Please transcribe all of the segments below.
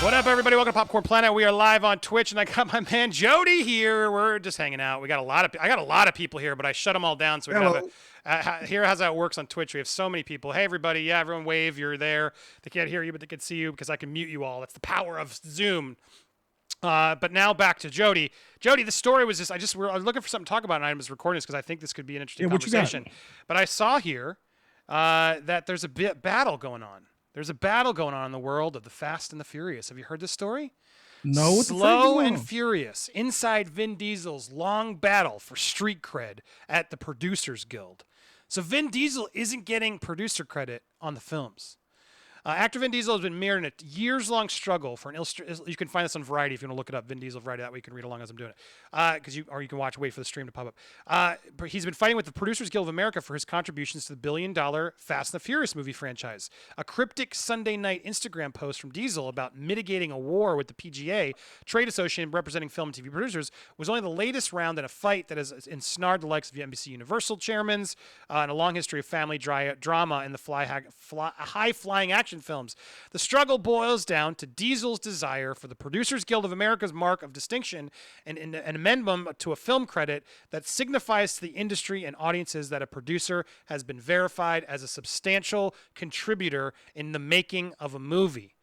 What up, everybody? Welcome to Popcorn Planet. We are live on Twitch, and I got my man Jody here. We're just hanging out. I got a lot of people here, but I shut them all down so we can have here. How's that works on Twitch? We have so many people. Hey, everybody! Yeah, everyone, wave. You're there. They can't hear you, but they can see you because I can mute you all. That's the power of Zoom. But now back to Jody. Jody, the story was this. I was looking for something to talk about, and I was recording this because I think this could be an interesting conversation. But I saw here that there's a battle going on. There's a battle going on in the world of the Fast and the Furious. Have you heard this story? No. Slow and Furious, inside Vin Diesel's long battle for street cred at the Producers Guild. So Vin Diesel isn't getting producer credit on the films. Actor Vin Diesel has been mired in a years-long struggle for an illustration. You can find this on Variety if you want to look it up. Vin Diesel Variety. That way you can read along as I'm doing it. You can wait for the stream to pop up. But he's been fighting with the Producers Guild of America for his contributions to the billion-dollar Fast and the Furious movie franchise. A cryptic Sunday night Instagram post from Diesel about mitigating a war with the PGA, trade association representing film and TV producers, was only the latest round in a fight that has ensnared the likes of the NBC Universal chairmen and a long history of family drama in the high-flying action films. The struggle boils down to Diesel's desire for the Producers Guild of America's mark of distinction and an amendment to a film credit that signifies to the industry and audiences that a producer has been verified as a substantial contributor in the making of a movie.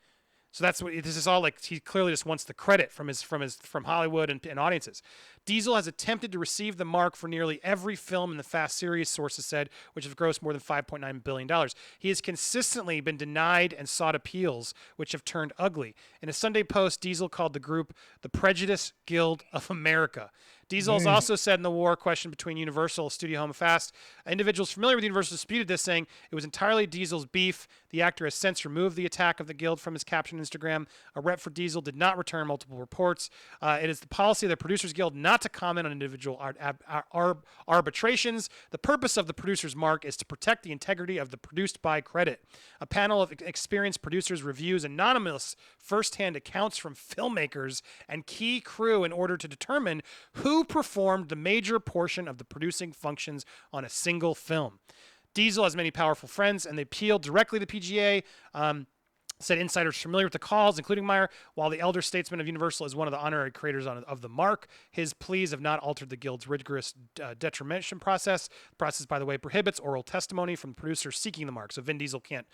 So that's what this is all like. He clearly just wants the credit from Hollywood and audiences. Diesel has attempted to receive the mark for nearly every film in the Fast series, sources said, which have grossed more than $5.9 billion. He has consistently been denied and sought appeals, which have turned ugly. In a Sunday post, Diesel called the group the Prejudice Guild of America. Diesel has also said in the war question between Universal, Studio Home, and Fast, individuals familiar with Universal disputed this, saying it was entirely Diesel's beef. The actor has since removed the attack of the guild from his caption on Instagram. A rep for Diesel did not return multiple reports. It is the policy of the Producers Guild not to comment on individual arbitrations. The purpose of the producer's mark is to protect the integrity of the produced by credit. A panel of experienced producers reviews anonymous first-hand accounts from filmmakers and key crew in order to determine who performed the major portion of the producing functions on a single film. Diesel has many powerful friends, and they appealed directly to PGA. Said insiders familiar with the calls, including Meyer, while the elder statesman of Universal is one of the honorary creators of the mark. His pleas have not altered the guild's rigorous determination process. The process, by the way, prohibits oral testimony from the producer seeking the mark. So Vin Diesel can't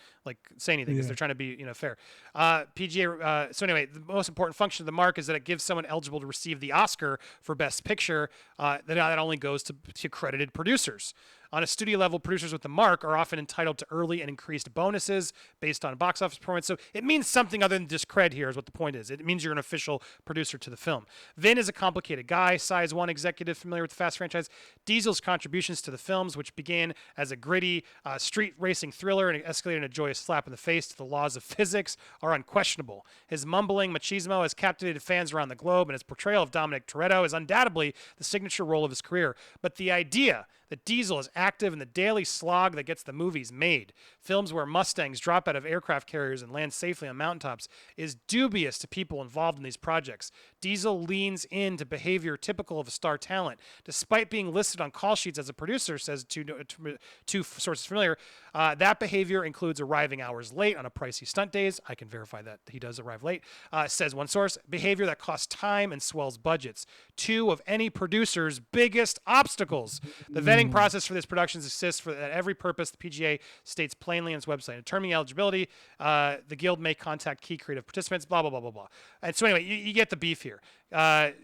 say anything because they're trying to be fair. PGA. So anyway, the most important function of the mark is that it gives someone eligible to receive the Oscar for Best Picture. That only goes to credited producers. On a studio level, producers with the mark are often entitled to early and increased bonuses based on box office performance. So it means something other than just cred here is what the point is. It means you're an official producer to the film. Vin is a complicated guy, size one executive familiar with the Fast franchise. Diesel's contributions to the films, which began as a gritty street racing thriller and escalated in a joyous slap in the face to the laws of physics, are unquestionable. His mumbling machismo has captivated fans around the globe, and his portrayal of Dominic Toretto is undoubtedly the signature role of his career. But the idea that Diesel is active in the daily slog that gets the movies made, films where Mustangs drop out of aircraft carriers and land safely on mountaintops, is dubious to people involved in these projects. Diesel leans into behavior typical of a star talent. Despite being listed on call sheets as a producer, says two sources familiar, that behavior includes arriving hours late on a pricey stunt days. I can verify that he does arrive late, says one source. Behavior that costs time and swells budgets. Two of any producer's biggest obstacles. The vetting process for this production exists for every purpose. The PGA states plainly on its website. In determining eligibility, the guild may contact key creative participants, blah, blah, blah, blah, blah. And so anyway, you get the beef here. Now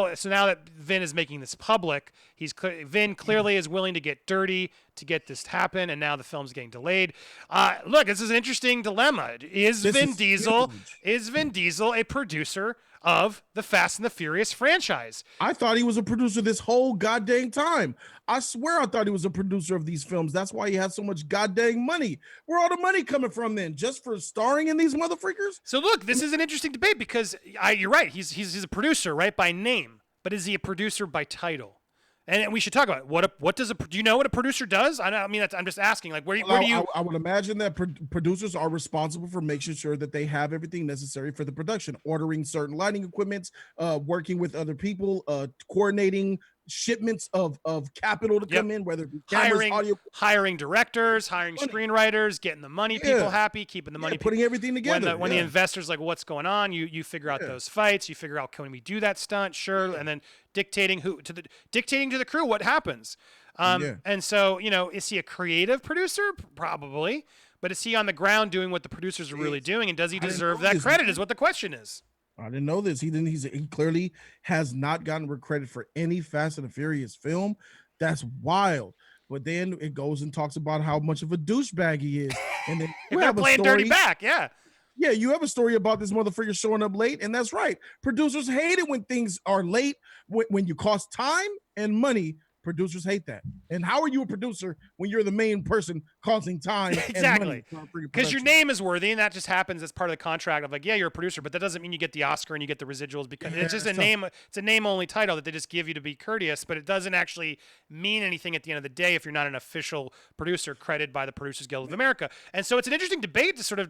that Vin is making this public, Vin clearly is willing to get dirty to get this to happen, and now the film's getting delayed. Look, this is an interesting dilemma. Is Vin Diesel a producer of the Fast and the Furious franchise? I thought he was a producer this whole goddamn time. I swear I thought he was a producer of these films. That's why he has so much goddamn money. Where all the money coming from then? Just for starring in these motherfreakers? So look, this is an interesting debate because you're right. He's a producer, right, by name, but is he a producer by title? And we should talk about it. Do you know what a producer does? I'm just asking. Like, where do you? I would imagine that producers are responsible for making sure that they have everything necessary for the production, ordering certain lighting equipment, working with other people, coordinating shipments of capital to Yep. come in, whether it be cameras, audio. Hiring directors, hiring screenwriters, getting the money people happy, keeping the money. Putting everything together. When the investors like, what's going on? You figure out those fights. You figure out, can we do that stunt? Sure. And then dictating to the crew what happens. And so, is he a creative producer? Probably. But is he on the ground doing what the producers are really doing? And does he deserve that credit? Is what the question is. I didn't know this. He clearly has not gotten credit for any Fast and the Furious film. That's wild. But then it goes and talks about how much of a douchebag he is. And then they're playing dirty back. Yeah. Yeah, you have a story about this motherfucker showing up late, and that's right. Producers hate it when things are late. When you cost time and money, producers hate that. And how are you a producer when you're the main person causing time exactly. and money? Because your name is worthy, and that just happens as part of the contract of like, yeah, you're a producer, but that doesn't mean you get the Oscar and you get the residuals because it's just a name. It's a name-only title that they just give you to be courteous, but it doesn't actually mean anything at the end of the day if you're not an official producer credited by the Producers Guild of America. And so it's an interesting debate to sort of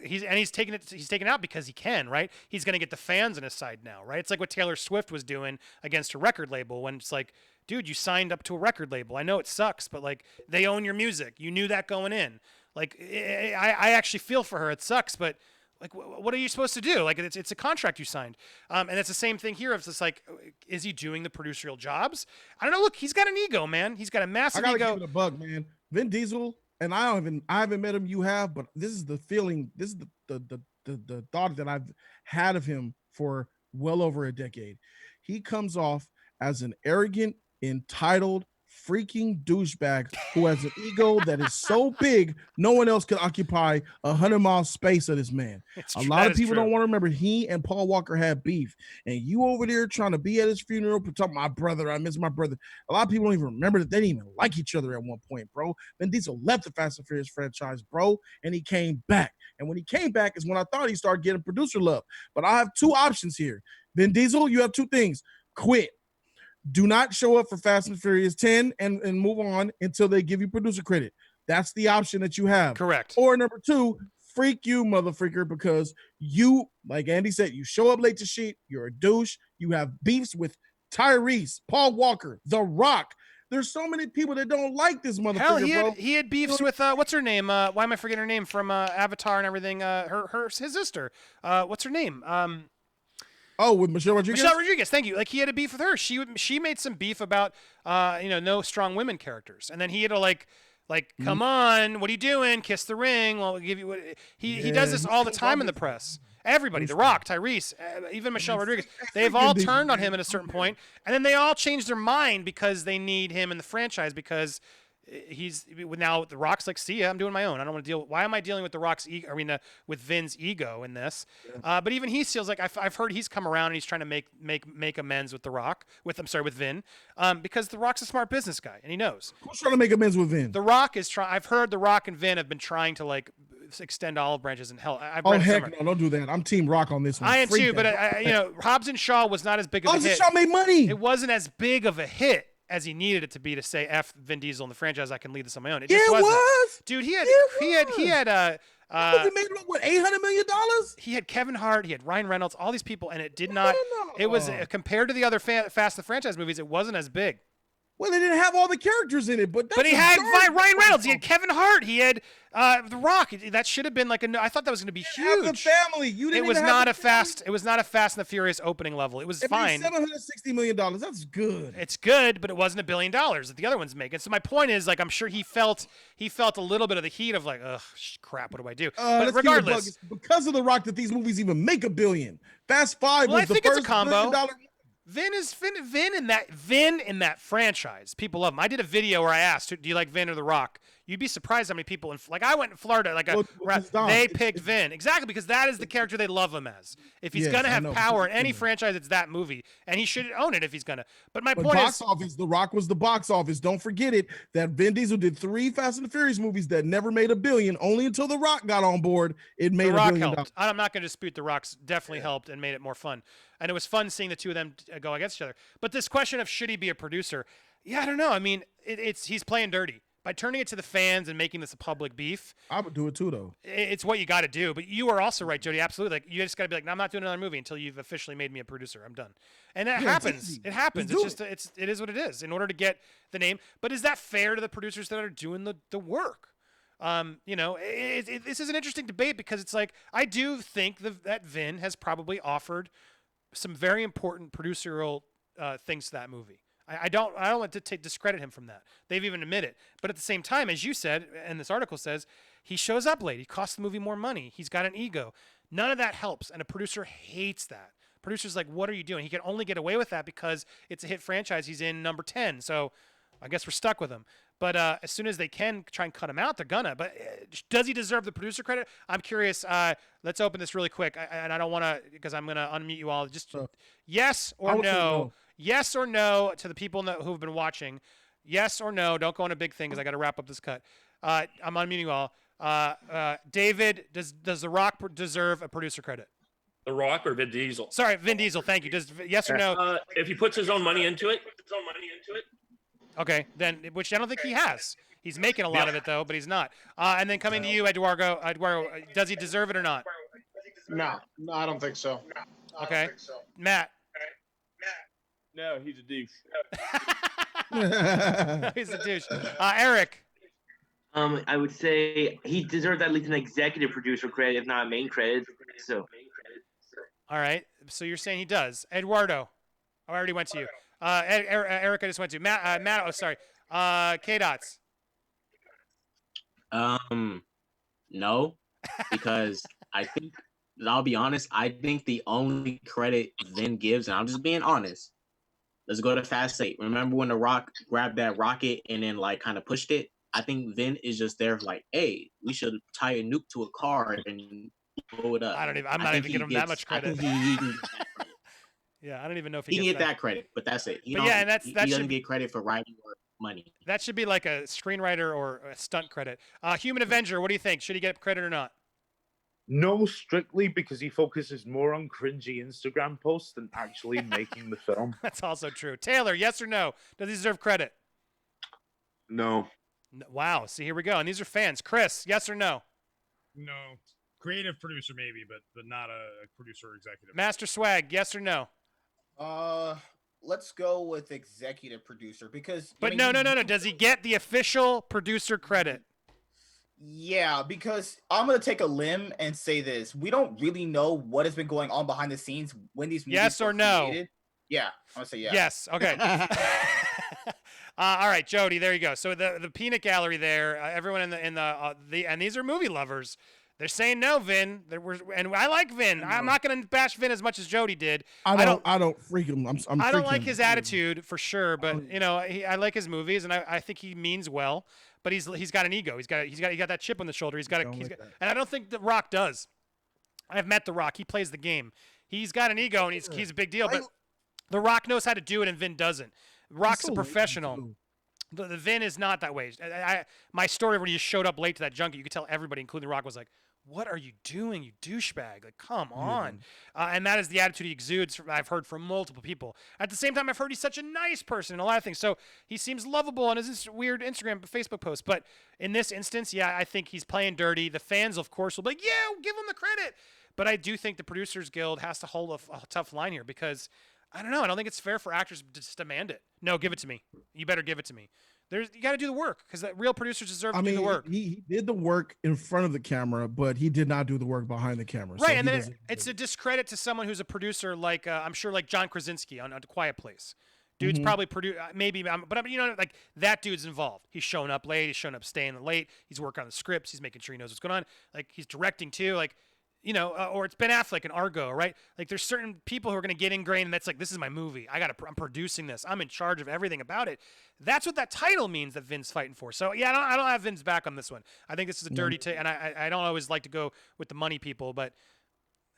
he's taking it out because he can, right? He's gonna get the fans on his side now, right? It's like what Taylor Swift was doing against her record label when it's like, dude, you signed up to a record label. I know it sucks, but like they own your music. You knew that going in. Like I actually feel for her. It sucks, but like what are you supposed to do? Like it's a contract you signed. And it's the same thing here. It's just like, is he doing the producerial jobs? I don't know. Look, he's got an ego, man. He's got a massive ego. I gotta give it a bug, man. Vin Diesel, and I haven't met him. You have, but this is the feeling. This is the thought that I've had of him for well over a decade. He comes off as an arrogant, entitled freaking douchebag who has an ego that is so big no one else can occupy 100-mile space of this man. A lot of people don't want to remember he and Paul Walker had beef, and you over there trying to be at his funeral talking my brother, I miss my brother. A lot of people don't even remember that they didn't even like each other at one point, bro. Vin Diesel left the Fast and Furious franchise, bro, and he came back. And when he came back is when I thought he started getting producer love. But I have two options here. Vin Diesel, you have two things. Quit. Do not show up for Fast and Furious 10 and move on until they give you producer credit. That's the option that you have. Correct. Or number two, freak you, motherfreaker, because you, like Andy said, you show up late to shoot, you're a douche, you have beefs with Tyrese, Paul Walker, The Rock. There's so many people that don't like this motherfucker, Hell, he had beefs with, what's her name? Why am I forgetting her name from Avatar and everything? His sister. What's her name? Oh, with Michelle Rodriguez? Michelle Rodriguez, thank you. Like, he had a beef with her. She made some beef about, no strong women characters. And then he had to, like, come on, what are you doing? Kiss the ring. Well, we'll give you what... He does this all the time in the press. Everybody, The Rock, Tyrese, even Michelle Rodriguez, they've all turned on him at a certain point, and then they all changed their mind because they need him in the franchise because... he's now The Rock's like, see ya, I'm doing my own. I don't want to deal. Why am I dealing with The Rock's ego? I mean, with Vin's ego in this. But even he feels like I've heard he's come around and he's trying to make amends with The Rock. With Vin, because The Rock's a smart business guy and he knows. Who's trying to make amends with Vin? The Rock is trying. I've heard The Rock and Vin have been trying to like extend olive branches and hell. Heck no, don't do that. I'm Team Rock on this one. I am too, but Hobbs and Shaw was not as big of a hit. Hobbs and Shaw made money. It wasn't as big of a hit as he needed it to be to say F Vin Diesel in the franchise. I can lead this on my own. It just wasn't. Dude, he had made what, $800 million? He had Kevin Hart, he had Ryan Reynolds, all these people, and it did not. It was compared to the other Fast the franchise movies, it wasn't as big. Well, they didn't have all the characters in it, but he had Ryan Reynolds, he had Kevin Hart, he had The Rock. That should have been like I thought that was going to be huge. The family, you didn't. It was not a Fast. It was not a Fast and the Furious opening level. It was fine. $760 million. That's good. It's good, but it wasn't $1 billion that the other ones make. And so my point is, like, I'm sure he felt a little bit of the heat of like, ugh, crap, what do I do? But regardless, it's because of The Rock that these movies even make $1 billion. Fast 5 was the first $1 billion. Vin in that franchise. People love him. I did a video where I asked, do you like Vin or The Rock? You'd be surprised how many people I went in Florida, they picked Vin. Exactly, because that is the character they love him as. If he's going to have power in any franchise, it's that movie. And he should own it if he's going to. But my point box office, The Rock was the box office. Don't forget it, that Vin Diesel did 3 Fast and the Furious movies that never made $1 billion. Only until The Rock got on board, it made $1 billion. The Rock helped. I'm not going to dispute The Rock's definitely helped and made it more fun. And it was fun seeing the two of them go against each other. But this question of should he be a producer, I don't know. I mean, he's playing dirty by turning it to the fans and making this a public beef. I would do it too, though. It's what you got to do. But you are also right, Jody. Absolutely. Like you just got to be like, no, I'm not doing another movie until you've officially made me a producer. I'm done. And that happens. It happens. It's just it is what it is. In order to get the name. But is that fair to the producers that are doing the work? This is an interesting debate because it's like I do think that Vin has probably offered some very important producerial things to that movie. I don't want to discredit him from that. They've even admitted it. But at the same time, as you said, and this article says, he shows up late. He costs the movie more money. He's got an ego. None of that helps, and a producer hates that. Producer's like, what are you doing? He can only get away with that because it's a hit franchise. He's in number 10, so I guess we're stuck with him. But as soon as they can try and cut him out, they're gonna. But does he deserve the producer credit? I'm curious. Let's open this really quick, and I don't want to because I'm gonna unmute you all. Just yes or no. Yes or no to the people who have been watching. Yes or no. Don't go on a big thing because I got to wrap up this cut. I'm unmuting you all. David, does The Rock deserve a producer credit? The Rock or Vin Diesel? Sorry, Vin Diesel. Thank you. Does yes or no? If he puts his own money into it. Okay, then which I don't think he has. He's making a lot of it though, but he's not. And then coming to you, Eduardo. Eduardo, does he deserve it or not? No, I don't think so. Okay, Matt. No, he's a douche. He's a douche. Eric. I would say he deserves at least an executive producer credit, if not a main credit. So. All right. So you're saying he does. Eduardo. I already went to you. Eric, I just went to. Matt. Oh, sorry. K-Dots. No, because I think, I'll be honest, I think the only credit Vin gives, and I'm just being honest, let's go to Fast 8. Remember when The Rock grabbed that rocket and then like kind of pushed it? I think Vin is just there like, hey, we should tie a nuke to a car and blow it up. I'm not even giving him that much credit. I think he can get that credit. Yeah, I don't even know if he can get that credit, but that's it. He doesn't get credit for writing or money. That should be like a screenwriter or a stunt credit. Human Avenger, what do you think? Should he get credit or not? No, strictly because he focuses more on cringy Instagram posts than actually making the film. That's also true. Taylor, yes or no? Does he deserve credit? No. Wow. See, here we go. And these are fans. Chris, yes or no? No. Creative producer maybe, but not a producer or executive. Master Swag, yes or no? Let's go with executive producer because. But no. Does he get the official producer credit? Yeah, because I'm gonna take a limb and say this: we don't really know what has been going on behind the scenes when these movies yes or no? Created. Yeah, I'm gonna say yeah. Yes. Okay. All right, Jody. There you go. So the peanut gallery there. Everyone in the and these are movie lovers. They're saying no, Vin. And I like Vin. I'm not going to bash Vin as much as Jody did. I don't freak him. I don't like his attitude for sure, but I like his movies, and I think he means well. But he's got an ego. He's got that chip on the shoulder. And I don't think The Rock does. I've met The Rock. He plays the game. He's got an ego, and he's a big deal. But The Rock knows how to do it, and Vin doesn't. Rock's a professional. The Vin is not that way. My story when he showed up late to that junket, you could tell everybody, including The Rock, was like, what are you doing, you douchebag? Like, come on. And that is the attitude he exudes. I've heard from multiple people. At the same time, I've heard he's such a nice person in a lot of things. So he seems lovable on his weird Instagram, Facebook posts. But in this instance, yeah, I think he's playing dirty. The fans, of course, will be like, yeah, give him the credit. But I do think the Producers Guild has to hold a tough line here because, I don't know, I don't think it's fair for actors to just demand it. No, give it to me. You better give it to me. You got to do the work because real producers deserve to do the work. He did the work in front of the camera, but he did not do the work behind the camera. Right, so and then it's a discredit to someone who's a producer like I'm sure like John Krasinski on A Quiet Place. Dude's probably maybe, but like that dude's involved. He's showing up late. He's showing up staying late. He's working on the scripts. He's making sure he knows what's going on. Like he's directing too. Like. Or it's Ben Affleck and Argo, right? Like there's certain people who are going to get ingrained and that's like, this is my movie. I'm producing this. I'm in charge of everything about it. That's what that title means that Vin's fighting for. So yeah, I don't have Vin's back on this one. I think this is a dirty and I don't always like to go with the money people, but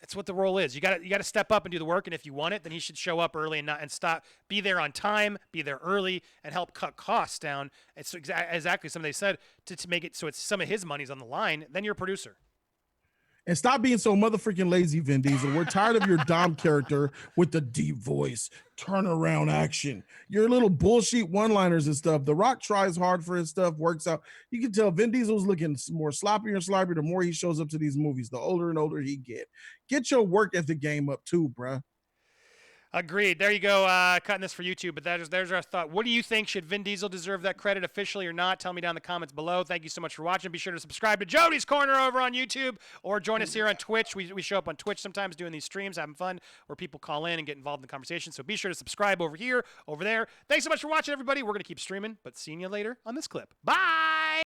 it's what the role is. You got to step up and do the work. And if you want it, then he should show up early and stop, be there on time, be there early and help cut costs down. It's exactly something they said to make it so it's some of his money's on the line. Then you're a producer. And stop being so motherfucking lazy, Vin Diesel. We're tired of your Dom character with the deep voice, turnaround action, your little bullshit one-liners and stuff. The Rock tries hard for his stuff, works out. You can tell Vin Diesel's looking more sloppier and sloppier the more he shows up to these movies, the older and older he get. Get your work ethic game up too, bruh. Agreed. There you go. Cutting this for YouTube, but there's our thought. What do you think? Should Vin Diesel deserve that credit officially or not? Tell me down in the comments below. Thank you so much for watching. Be sure to subscribe to Jody's Corner over on YouTube or join us here on Twitch. We show up on Twitch sometimes doing these streams, having fun, where people call in and get involved in the conversation. So be sure to subscribe over here, over there. Thanks so much for watching, everybody. We're going to keep streaming, but seeing you later on this clip. Bye!